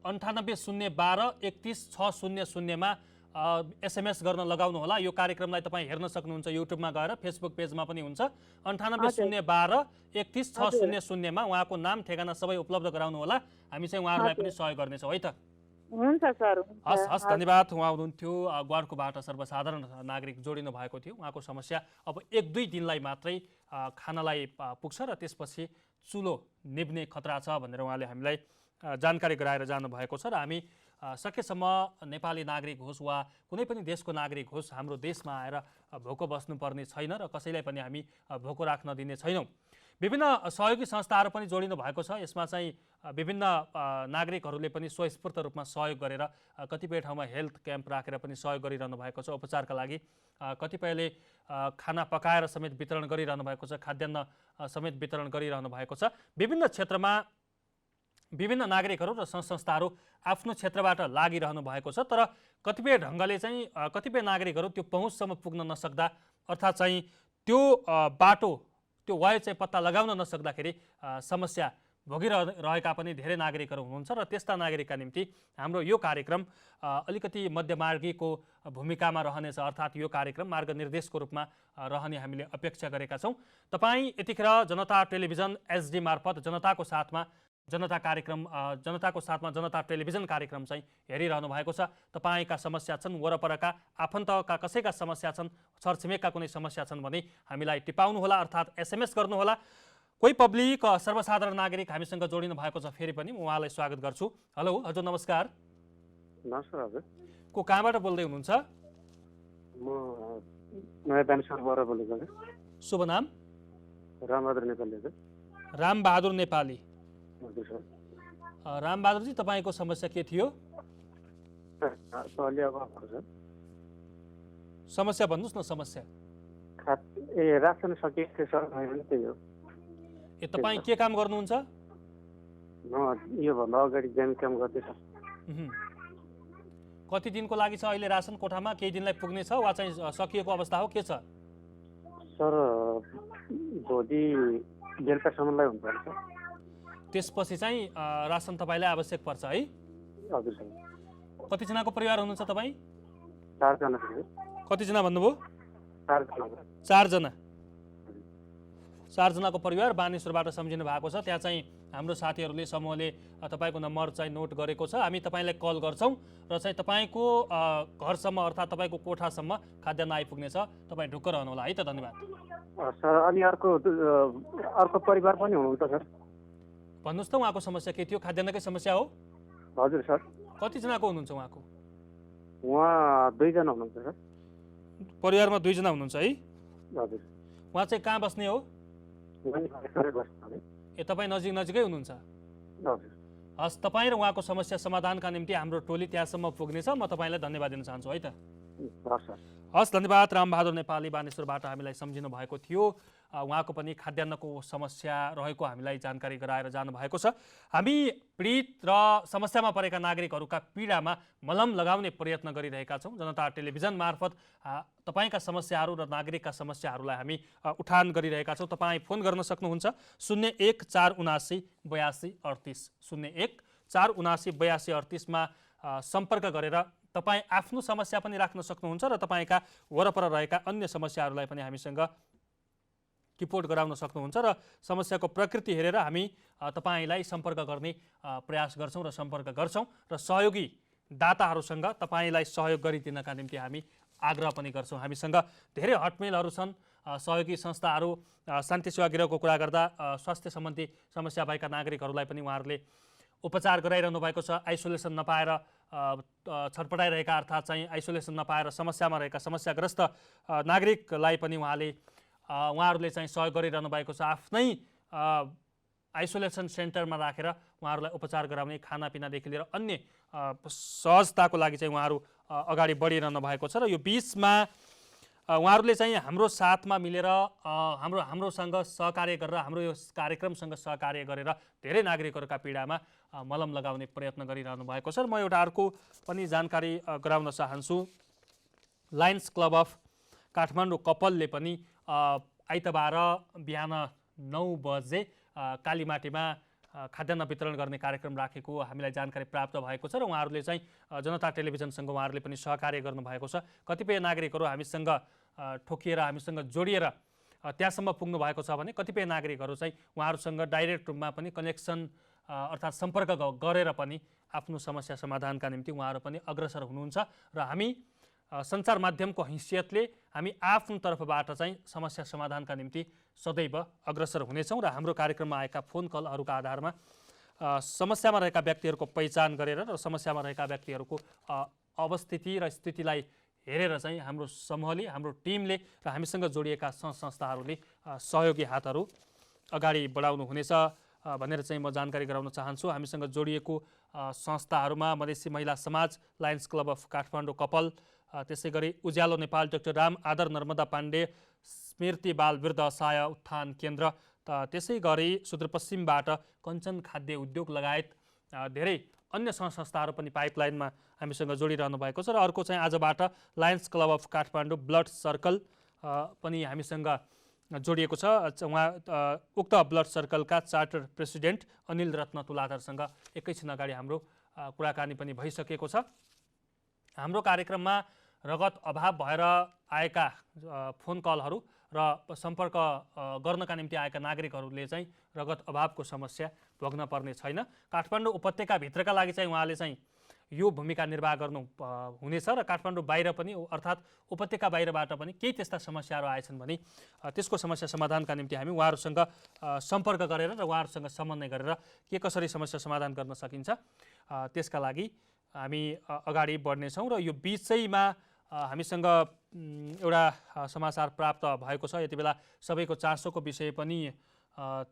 980112316000मा SMS गर्न लगाउनु होला। यो कार्यक्रमलाई तपाईँ हेर्न सक्नुहुन्छ युट्युबमा गएर, फेसबुक पेजमा पनि हुन्छ। 980112316000मा उहाँको नाम ठेगाना सबै उपलब्ध गराउनु होला। हामी चाहिँ उहाँहरूलाई पनि सहयोग गर्नेछौँ है त। हुन्छ सर। हस् हस्, धन्यवाद। उहाँ हुनुहुन्थ्यो ग्वार्खोबाट सर्वसाधारण नागरिक जोडिनु भएको थियो। उहाँको समस्या अब 1-2 दिनलाई मात्रै खानालाई पुग्छ र त्यसपछि चुलो निभ्ने खतरा छ भनेर उहाँले हामीलाई जानकारी गराएर जानुभएको छ। र हामी सकेसम्म नेपाली नागरिक होस् वा कुनै पनि देशको नागरिक होस्, हाम्रो देशमा आएर भोको बस्नुपर्ने छैन र कसैलाई पनि हामी भोको राख्न दिने छैनौँ। विभिन्न सहयोगी संस्थाहरू पनि जोडिनु भएको छ। यसमा चाहिँ विभिन्न नागरिकहरूले पनि स्वस्फूर्त रूपमा सहयोग गरेर कतिपय ठाउँमा हेल्थ क्याम्प राखेर पनि सहयोग गरिरहनु भएको छ उपचारका लागि। कतिपयले खाना पकाएर समेत वितरण गरिरहनु भएको छ, खाद्यान्न समेत वितरण गरिरहनु भएको छ। विभिन्न क्षेत्रमा विभिन्न नागरिकहरू र संस्थाहरू आफ्नो क्षेत्रबाट लागिरहनु भएको छ। तर कतिपय ढङ्गले चाहिँ कतिपय नागरिकहरू त्यो पहुँचसम्म पुग्न नसक्दा, अर्थात् चाहिँ त्यो बाटो, त्यो वायु चाहिँ पत्ता लगाउन नसक्दाखेरि समस्या भोगिरहेका पनि धेरै नागरिकहरू हुनुहुन्छ र त्यस्ता नागरिकका निम्ति हाम्रो यो कार्यक्रम अलिकति मध्यमार्गीको भूमिकामा रहनेछ। अर्थात् यो कार्यक्रम मार्गनिर्देशको रूपमा रहने हामीले अपेक्षा गरेका छौँ। तपाईँ यतिखेर जनता टेलिभिजन HD मार्फत जनताको साथमा जनता टेलिभिजन कार्यक्रम चाहिँ हेरिरहनु भएको छ। तपाईँका समस्या छन्, वरपरका आफन्तका कसैका समस्या छन्, छरछिमेकका कुनै समस्या छन् भने हामीलाई टिपाउनुहोला, अर्थात् SMS गर्नुहोला। कोही पब्लिक सर्वसाधारण नागरिक हामीसँग जोडिनु भएको छ, फेरि पनि म उहाँलाई स्वागत गर्छु। हेलो हजुर, नमस्कार। नमस्कार हजुर। को कहाँबाट बोल्दै हुनुहुन्छ? म नयाँ दानेश्वरबाट बोलेको। शुभ नाम? रामबहादुर नेपाली। रामबहादुर नेपाली। हजुर सर। रामबहादुरजी, तपाईँको समस्या के थियो? समस्या भन्नुहोस् न। समस्या रासन सकिएको थियो सर, त्यही हो। तपाईँ के काम गर्नुहुन्छ? म योभन्दा अगाडि ज्यान काम गर्दैछ। कति दिनको लागि छ अहिले रासन कोठामा? केही दिनलाई पुग्ने छ वा चाहिँ सकिएको अवस्था हो, के छ? सर भोलि बेलुकासम्मलाई हुन्छ। त्यसपछि चाहिँ रासन तपाईँलाई आवश्यक पर्छ है? हजुर सर। कतिजनाको परिवार हुनुहुन्छ तपाईँ? 4 जना। कतिजना भन्नुभयो? 4 जना। 4 जना। 4 जनाको परिवार बानेश्वरबाट सम्झिनु भएको छ। त्यहाँ चाहिँ हाम्रो साथीहरूले समूहले तपाईँको नम्बर चाहिँ नोट गरेको छ। हामी तपाईँलाई कल गर्छौँ र चाहिँ तपाईँको घरसम्म अर्थात् तपाईँको कोठासम्म खाद्यान्न आइपुग्नेछ। तपाईँ ढुक्क रहनुहोला है त। धन्यवाद सर। अनि अर्को परिवार पनि हुनुहुन्छ सर? भन्नुहोस् त उहाँको समस्या के थियो? खाद्यान्नकै समस्या हो? हजुर सर, कतिजनाको हुनुहुन्छ उहाँको? उहाँ 2 जना हुनुहुन्छ सर। परिवारमा 2 जना हुनुहुन्छ है? हजुर। उहाँ चाहिँ कहाँ बस्ने हो? ए तपाईँ नजिकै हुनुहुन्छ? हजुर। हस्, तपाईँ र उहाँको समस्या समाधानका निम्ति हाम्रो टोली त्यहाँसम्म पुग्नेछ। म तपाईँलाई धन्यवाद दिन चाहन्छु है त। हस्, धन्यवाद। रामबहादुर नेपाली बानेश्वरबाट हामीलाई सम्झिनु भएको थियो। उहाँको पनि खाद्यान्नको समस्या रहेको हामीलाई जानकारी गराएर जानुभएको छ। हामी पीडित र समस्यामा परेका नागरिकहरूका पीडामा मलम लगाउने प्रयत्न गरिरहेका छौँ। जनता टेलिभिजन मार्फत तपाईँका समस्याहरू र नागरिकका समस्याहरूलाई हामी उठान गरिरहेका छौँ। तपाईँ फोन गर्न सक्नुहुन्छ 01-479-8238 01-479-8238मा सम्पर्क गरेर तपाईँ आफ्नो समस्या पनि राख्न सक्नुहुन्छ र तपाईँका वरपर रहेका अन्य समस्याहरूलाई पनि हामीसँग रिपोर्ट गराउन सक्नुहुन्छ र समस्याको प्रकृति हेरेर हामी तपाईँलाई सम्पर्क गर्ने प्रयास गर्छौँ र सम्पर्क गर्छौँ र सहयोगी दाताहरूसँग तपाईँलाई सहयोग गरिदिनका निम्ति हामी आग्रह पनि गर्छौँ। हामीसँग धेरै हटमेलहरू छन्। सहयोगी संस्थाहरू शान्ति सेवा गृहको कुरा गर्दा स्वास्थ्य सम्बन्धी समस्या भएका नागरिकहरूलाई पनि उहाँहरूले उपचार गराइरहनु भएको छ। आइसोलेसन नपाएर छटपटाइरहेका अर्थात् चाहिँ आइसोलेसन नपाएर समस्यामा रहेका समस्याग्रस्त नागरिकलाई पनि उहाँहरूले चाहिँ सहयोग गरिरहनु भएको छ। आफ्नै आइसोलेसन सेन्टरमा राखेर उहाँहरूलाई उपचार गराउने, खानापिनादेखि लिएर अन्य सहजताको लागि चाहिँ उहाँहरू अगाडि बढिरहनु भएको छ र यो बिचमा उहाँहरूले चाहिँ हाम्रो साथमा मिलेर हाम्रोसँग सहकार्य गरेर हाम्रो यो कार्यक्रमसँग सहकार्य गरेर धेरै नागरिकहरूका पीडामा मलम लगाउने प्रयत्न गरिरहनु भएको छ। म एउटा अर्को पनि जानकारी गराउन चाहन्छु। लायन्स क्लब अफ काठमाडौँ कपलले पनि आइतबार बिहान 9 बजे कालीमाटीमा खाद्यान्न वितरण गर्ने कार्यक्रम राखेको हामीलाई जानकारी प्राप्त भएको छ र उहाँहरूले चाहिँ जनता टेलिभिजनसँग उहाँहरूले पनि सहकार्य गर्नुभएको छ। कतिपय नागरिकहरू हामीसँग ठोकिएर हामीसँग जोडिएर त्यहाँसम्म पुग्नु भएको छ भने कतिपय नागरिकहरू चाहिँ उहाँहरूसँग डाइरेक्ट रूपमा पनि कनेक्सन अर्थात् सम्पर्क गरेर पनि आफ्नो समस्या समाधानका निम्ति उहाँहरू पनि अग्रसर हुनुहुन्छ र हामी सञ्चार माध्यमको हैसियतले हामी आफ्नो तर्फबाट चाहिँ समस्या समाधानका निम्ति सदैव अग्रसर हुनेछौँ र हाम्रो कार्यक्रममा आएका फोन कलहरूका आधारमा समस्यामा रहेका व्यक्तिहरूको पहिचान गरेर र समस्यामा रहेका व्यक्तिहरूको अवस्थिति र स्थितिलाई हेरेर चाहिँ हाम्रो समूहले, हाम्रो टिमले र हामीसँग जोडिएका संस्थाहरूले सहयोगी हातहरू अगाडि बढाउनु हुनेछ भनेर चाहिँ म जानकारी गराउन चाहन्छु। हामीसँग जोडिएको संस्थाहरूमा Madhesi Mahila Samaj, lions club of Kathmandu couple, त्यसै गरी उज्यालो नेपाल, डाक्टर राम आदर नर्मदा पाण्डे, स्मृति बाल वृद्ध सहाय उत्थान केन्द्र, त्यसै गरी सुदूरपश्चिमबाट कञ्चन खाद्य उद्योग लगायत धेरै अन्य संस्थाहरू पनि पाइपलाइनमा हामीसँग जोडिरहनु भएको छ र अर्को चाहिँ आजबाट Lions club of Kathmandu blood Circle पनि हामीसँग जोडिएको छ। उहाँ उक्त ब्लड सर्कलका चार्टर प्रेसिडेन्ट अनिल रत्न तुलाधरसँग एकैछिन अगाडि हाम्रो कुराकानी पनि भइसकेको छ। हाम्रो कार्यक्रममा रगत अभाव भएर आएका फोन कलहरू र सम्पर्क गर्नका निम्ति आएका नागरिकहरूले चाहिँ रगत अभावको समस्या भोग्न पर्ने छैन। काठमाडौँ उपत्यकाभित्रका लागि चाहिँ उहाँले चाहिँ यो भूमिका निर्वाह गर्नु हुनेछ र काठमाडौँ बाहिर पनि अर्थात् उपत्यका बाहिरबाट पनि केही त्यस्ता समस्याहरू आएछन् भने त्यसको समस्या समाधानका निम्ति हामी उहाँहरूसँग सम्पर्क गरेर र उहाँहरूसँग समन्वय गरेर के कसरी समस्या समाधान गर्न सकिन्छ त्यसका लागि हामी अगाडि बढ्नेछौँ। र यो बिचैमा हामीसँग एउटा समाचार प्राप्त भएको छ। यति बेला सबैको चासोको विषय पनि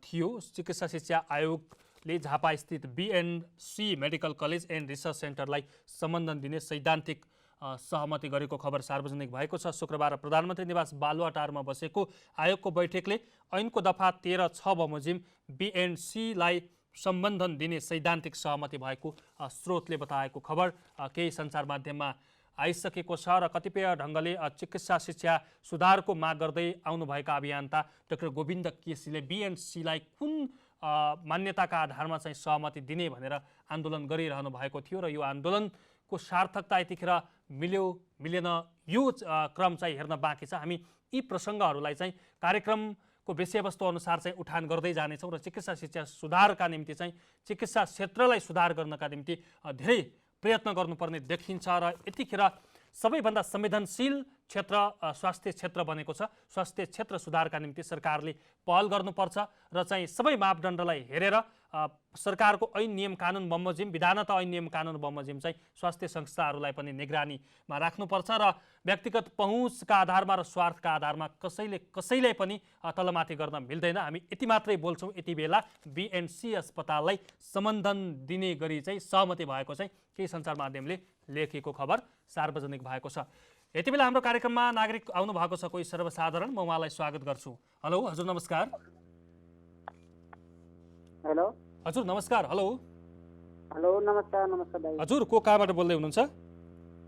थियो। चिकित्सा शिक्षा आयोगले झापा स्थित BNC medical college and research सेन्टरलाई सम्बन्धन दिने सैद्धान्तिक सहमति गरेको खबर सार्वजनिक भएको छ। शुक्रबार प्रधानमन्त्री निवास बालुवाटारमा बसेको आयोगको बैठकले ऐनको दफा 13(6) बमोजिम BNCलाई सम्बन्धन दिने सैद्धान्तिक सहमति भएको स्रोतले बताएको खबर केही सञ्चार माध्यममा आइसकेको छ र कतिपय ढङ्गले चिकित्सा शिक्षा सुधारको माग गर्दै आउनुभएका अभियन्ता डाक्टर गोविन्द केसीले BNCलाई कुन मान्यताका आधारमा चाहिँ सहमति दिने भनेर आन्दोलन गरिरहनु भएको थियो र यो आन्दोलनको सार्थकता यतिखेर मिल्यो मिलेन यो क्रम चाहिँ हेर्न बाँकी छ। हामी यी प्रसङ्गहरूलाई चाहिँ कार्यक्रमको विषयवस्तु अनुसार चाहिँ उठान गर्दै जानेछौँ र चिकित्सा शिक्षा सुधारका निम्ति चाहिँ चिकित्सा क्षेत्रलाई सुधार गर्नका निम्ति धेरै प्रयत्न गर्नुपर्ने देखिन्छ र यतिखेर सबैभन्दा संवेदनशील क्षेत्र स्वास्थ्य क्षेत्र बनेको छ। स्वास्थ्य क्षेत्र सुधारका निम्ति सरकारले पहल गर्नुपर्छ र चाहिँ सबै मापदण्डलाई हेरेर सरकारको ऐन नियम कानुन बमोजिम विधानत ऐन नियम कानुन बमोजिम चाहिँ स्वास्थ्य संस्थाहरूलाई पनि निगरानीमा राख्नुपर्छ र व्यक्तिगत पहुँचका आधारमा र स्वार्थका आधारमा कसैलाई पनि तलमाथि गर्न मिल्दैन। हामी यति मात्रै बोल्छौँ, यति बेला BNC अस्पताललाई सम्बन्धन दिने गरी चाहिँ सहमति भएको चाहिँ केही सञ्चार माध्यमले लेखेको खबर सार्वजनिक भएको छ। यति बेला हाम्रो कार्यक्रममा नागरिक आउनु भएको छ, कोही सर्वसाधारण, म उहाँलाई स्वागत गर्छु। हेलो हजुर नमस्कार। हेलो हजुर नमस्कार। हेलो हेलो नमस्कार दाइ। हजुर को कहाँबाट बोल्दै हुनुहुन्छ?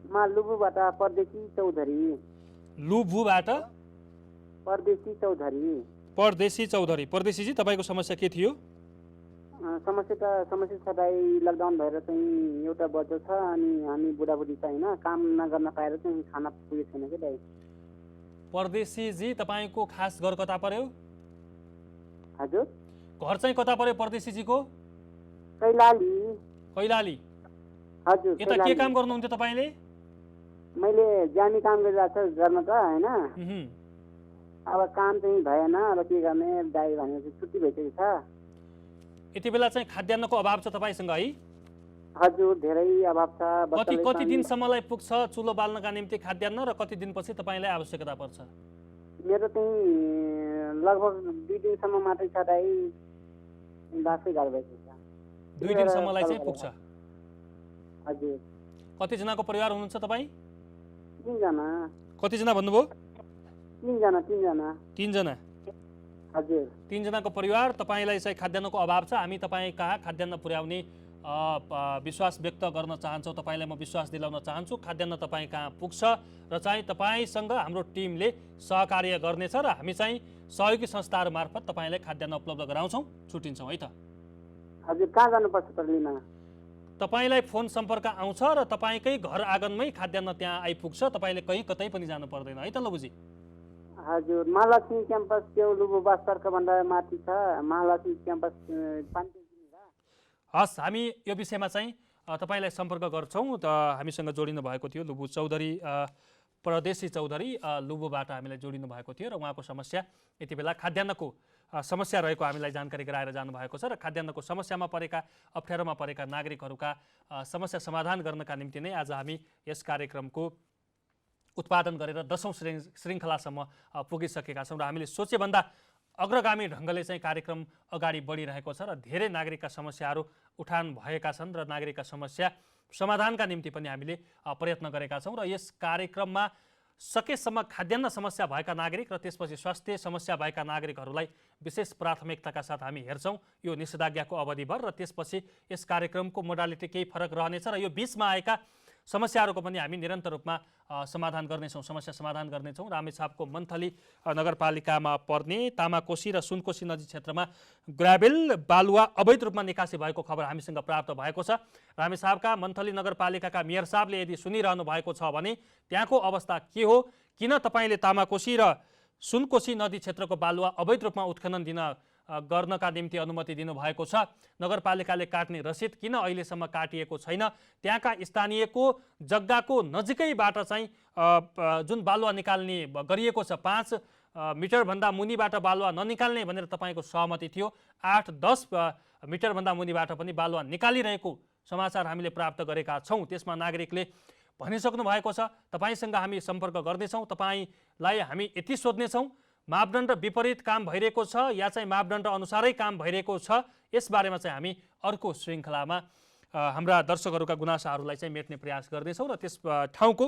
म लुबुबाट परदेशी चौधरी। लुबुबाट परदेशी चौधरी। परदेशीजी तपाईँको समस्या के थियो? समस्या छ दाइ, लकडाउन भएर चाहिँ एउटा बच्चा छ अनि हामी बुढाबुढी चाहिँ होइन काम नगर्न पाएर चाहिँ खाना पुगेको छैन कि दाइ। परदेशीजी तपाईँको खास घर कता पर्यो? हजुर घर चाहिँ कता पर्यो परदेशीजीको? कैलाली। हजुर यता के काम गर्नुहुन्थ्यो तपाईँले? मैले जाने काम गरिरहेको छ गर्न त होइन, अब काम चाहिँ भएन, अब के गर्ने दाइ भनेपछि छुट्टी भइसकेको छ। यति बेला चाहिँ खाद्यान्नको अभाव छ तपाईँसँग है? हजुर धेरै अभाव छ। कति दिनसम्मलाई पुग्छ चुलो बाल्नका निम्ति खाद्यान्न र कति दिनपछि तपाईँलाई आवश्यकता पर्छ? मेरो चाहिँ लगभग 2 दिनसम्म मात्रै छ दाइ, बासै गाह्रो भइसकेको छ। 2 दिनसम्मलाई चाहिँ पुग्छ? हजुर। कतिजनाको परिवार हुनुहुन्छ तपाईँ? 3 जना। कतिजना भन्नुभयो? 3 जना। हजुर 3 जनाको परिवार। तपाईँलाई चाहिँ खाद्यान्नको अभाव छ। हामी तपाईँ कहाँ खाद्यान्न पुर्याउने विश्वास व्यक्त गर्न चाहन्छौँ, तपाईँलाई म विश्वास दिलाउन चाहन्छु। खाद्यान्न तपाईँ कहाँ पुग्छ र चाहिँ तपाईँसँग हाम्रो टिमले सहकार्य गर्नेछ र हामी चाहिँ सहयोगी संस्थाहरू मार्फत तपाईँलाई खाद्यान्न उपलब्ध गराउँछौँ, छुट्टिन्छौँ है त। हजुर कहाँ जानुपर्छ त लिन? तपाईँलाई फोन सम्पर्क आउँछ र तपाईँकै घर आँगनमै खाद्यान्न त्यहाँ आइपुग्छ, तपाईँले कहीँ कतै पनि जानु पर्दैन है त लबुजी। हजुर महालक्ष्मी क्याम्पस त्यो लुबु बस सर्कलभन्दा माथि छ, महालक्ष्मी क्याम्पस। हस्, हामी यो विषयमा चाहिँ तपाईँलाई सम्पर्क गर्छौँ। त हामीसँग जोडिनु भएको थियो लुबु चौधरी, परदेशी चौधरी लुबुबाट हामीलाई जोडिनु भएको थियो र उहाँको समस्या यति बेला खाद्यान्नको समस्या रहेको हामीलाई जानकारी गराएर जानुभएको छ र खाद्यान्नको समस्यामा परेका अप्ठ्यारोमा परेका नागरिकहरूका समस्या समाधान गर्नका निम्ति नै आज हामी यस कार्यक्रमको उत्पादन गरेर 10औं श्रृङ्खलासम्म पुगिसकेका छौँ र हामीले सोचेभन्दा अग्रगामी ढङ्गले चाहिँ कार्यक्रम अगाडि बढिरहेको छ र धेरै नागरिकका समस्याहरू उठान भएका छन् र नागरिकका समस्या समाधानका निम्ति पनि हामीले प्रयत्न गरेका छौँ र यस कार्यक्रममा सकेसम्म खाद्यान्न समस्या भएका नागरिक र त्यसपछि स्वास्थ्य समस्या भएका नागरिकहरूलाई विशेष प्राथमिकताका साथ हामी हेर्छौँ यो निषेधाज्ञाको अवधिभर र त्यसपछि यस कार्यक्रमको मोडालिटी केही फरक रहनेछ र यो बिचमा आएका समस्याहरूको पनि हामी निरन्तर रूपमा समाधान गर्नेछौँ, समस्या समाधान गर्नेछौँ। रामेछापको मन्थली नगरपालिकामा पर्ने तामाकोशी र सुनकोशी नदी क्षेत्रमा ग्राभेल बालुवा अवैध रूपमा निकासी भएको खबर हामीसँग प्राप्त भएको छ। रामेछापका मन्थली नगरपालिकाका मेयर साहबले यदि सुनिरहनु भएको छ भने त्यहाँको अवस्था के हो, किन तपाईँले तामाकोशी र सुनकोशी नदी क्षेत्रको बालुवा अवैध रूपमा उत्खनन गर्नका निम्ति अनुमति दिनुभएको छ, नगरपालिकाले काट्ने रसिद किन अहिलेसम्म काटिएको छैन, त्यहाँका स्थानीयको जग्गाको नजिकैबाट चाहिँ जुन बालुवा निकाल्ने गरिएको छ 5 मिटरभन्दा मुनिबाट बालुवा ननिकाल्ने भनेर तपाईँको सहमति थियो, 8-10 मिटरभन्दा मुनिबाट पनि बालुवा निकालिरहेको समाचार हामीले प्राप्त गरेका छौँ। त्यसमा नागरिकले भनिसक्नु भएको छ तपाईँसँग हामी सम्पर्क गर्नेछौँ, तपाईँलाई हामी यति सोध्नेछौँ मापदण्ड विपरीत काम भइरहेको छ या चाहिँ मापदण्ड अनुसारै काम भइरहेको छ, यसबारेमा चाहिँ हामी अर्को श्रृङ्खलामा हाम्रा दर्शकहरूका गुनासाहरूलाई चाहिँ मेट्ने प्रयास गर्नेछौँ र त्यस ठाउँको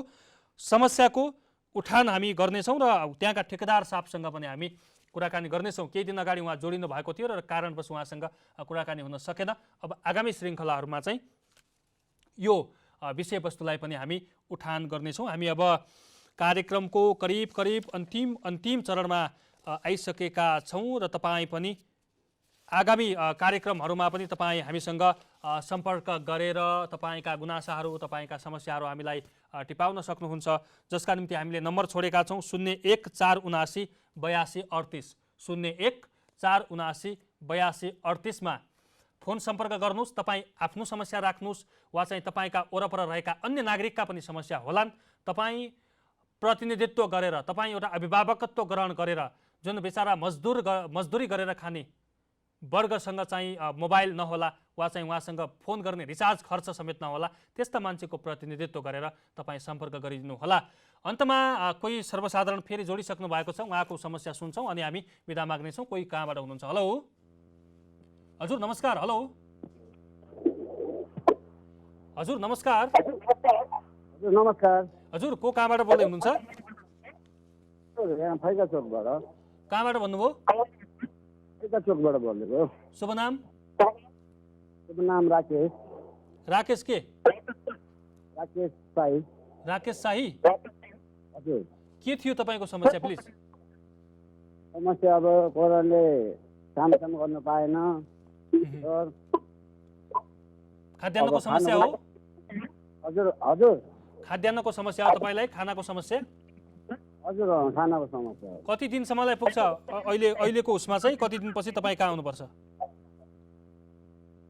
समस्याको उठान हामी गर्नेछौँ र त्यहाँका ठेकेदार साहबसँग पनि हामी कुराकानी गर्नेछौँ। केही दिन अगाडि उहाँ जोडिनु भएको थियो र कारणवश उहाँसँग कुराकानी हुन सकेन। अब आगामी श्रृङ्खलाहरूमा चाहिँ यो विषयवस्तुलाई पनि हामी उठान गर्नेछौँ। हामी अब कार्यक्रमको करिब अन्तिम चरणमा आइसकेका छौँ र तपाईँ पनि आगामी कार्यक्रमहरूमा पनि तपाईँ हामीसँग सम्पर्क गरेर तपाईँका गुनासाहरू तपाईँका समस्याहरू हामीलाई टिपाउन सक्नुहुन्छ, जसका निम्ति हामीले नम्बर छोडेका छौँ 01-479-8238 01-479-8238 मा फोन सम्पर्क गर्नुहोस्। तपाईँ आफ्नो समस्या राख्नुहोस् वा चाहिँ तपाईँका वरपर रहेका अन्य नागरिकका पनि समस्या होलान्, तपाईँ प्रतिनिधित्व गरेर, तपाईँ एउटा अभिभावकत्व ग्रहण गरेर जुन बेचारा मजदुरी गरेर खाने वर्गसँग चाहिँ मोबाइल नहोला वा चाहिँ उहाँसँग फोन गर्ने रिचार्ज खर्च समेत नहोला, त्यस्ता मान्छेको प्रतिनिधित्व गरेर तपाईँ सम्पर्क गरिदिनु होला। अन्तमा कोही सर्वसाधारण फेरि जोडिसक्नु भएको छ, उहाँको समस्या सुन्छौँ अनि हामी बिदा माग्नेछौँ। कोही कहाँबाट हुनुहुन्छ? हेलो हजुर नमस्कार। हेलो हजुर नमस्कार। नमस्कार हजुर को कहाँबाट बोल्दै हुनुहुन्छ? फैका चोकबाट। कहाँबाट भन्नुभयो? फैका चोकबाट बोलेको। शुभ नाम? शुभ नाम राकेश। राकेश के? राकेश शाही। राकेश शाही? हजुर। के थियो तपाईँको समस्या प्लिज? समस्या अब कोरोनाले काम गर्न पाएन। खाद्यान्नको समस्या हो? हजुर हजुर। खाद्यान्नको समस्या हो तपाईँलाई? खानाको समस्या? हजुर खानाको समस्या हो। कति दिनसम्मलाई पुग्छ अहिलेको उसमा चाहिँ? कति दिनपछि तपाईँ कहाँ आउनुपर्छ?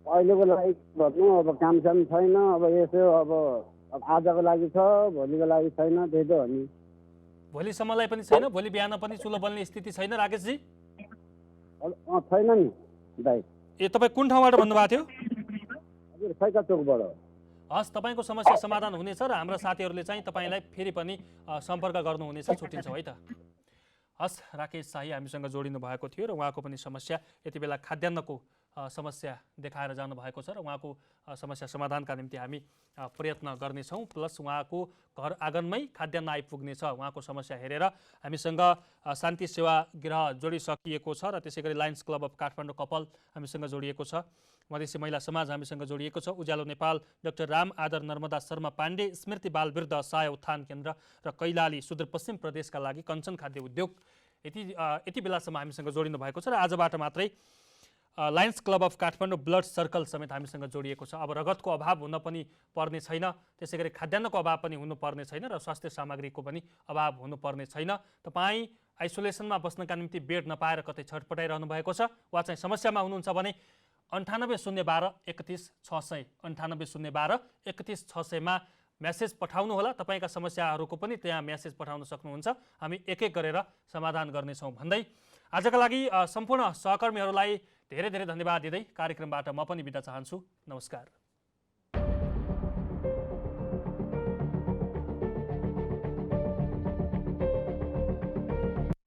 अहिलेको लागि भन्नु अब कामसाम छैन, अब यसो अब आजको लागि छ, भोलिको लागि छैन, त्यही त हो नि। भोलिसम्मलाई पनि छैन? भोलि बिहान पनि चुलो बल्ने स्थिति छैन राकेशजी? छैन नि दाइ। ए तपाईँ कुन ठाउँबाट भन्नुभएको थियो? हजुर फैका चोकबाट। हस्, तपाईँको समस्या समाधान हुनेछ र हाम्रा साथीहरूले चाहिँ तपाईँलाई फेरि पनि सम्पर्क गर्नुहुनेछ। छुट्टिन्छौँ है त। हस्, राकेश शाही हामीसँग जोडिनु भएको थियो र उहाँको पनि समस्या यति बेला खाद्यान्नको समस्या देखाएर जानुभएको छ र उहाँको समस्या समाधानका निम्ति हामी प्रयत्न गर्नेछौँ। प्लस उहाँको घर आँगनमै खाद्यान्न आइपुग्नेछ। उहाँको समस्या हेरेर हामीसँग शान्ति सेवा गृह जोडिसकिएको छ र त्यसै गरी लायन्स क्लब अफ काठमाडौँ कपाल हामीसँग जोडिएको छ। मधेसी महिला समाज हामीसँग जोडिएको छ। उज्यालो नेपाल, डाक्टर राम आदर नर्मदा शर्मा पाण्डे स्मृति बालवृद्ध सहाय उत्थान केन्द्र र कैलाली सुदूरपश्चिम प्रदेशका लागि कञ्चन खाद्य उद्योग यति बेलासम्म हामीसँग जोडिनु भएको छ र आजबाट मात्रै lions club of Kathmandu blood circle समेत हामीसँग जोडिएको छ। अब रगतको अभाव हुन पनि पर्ने छैन, त्यसै गरी खाद्यान्नको अभाव पनि हुनुपर्ने छैन र स्वास्थ्य सामग्रीको पनि अभाव हुनुपर्ने छैन। तपाईँ आइसोलेसनमा बस्नका निम्ति बेड नपाएर कतै छटपटाइरहनु भएको छ वा चाहिँ समस्यामा हुनुहुन्छ भने 9802 31 600 9802 31 600मा मेसेज पठाउनुहोला। तपाईँका समस्याहरूको पनि त्यहाँ मेसेज पठाउन सक्नुहुन्छ। हामी एक एक गरेर समाधान गर्नेछौँ भन्दै आजका लागि सम्पूर्ण सहकर्मीहरूलाई धेरै धेरै धन्यवाद दिँदै कार्यक्रमबाट म पनि बिदा चाहन्छु। नमस्कार।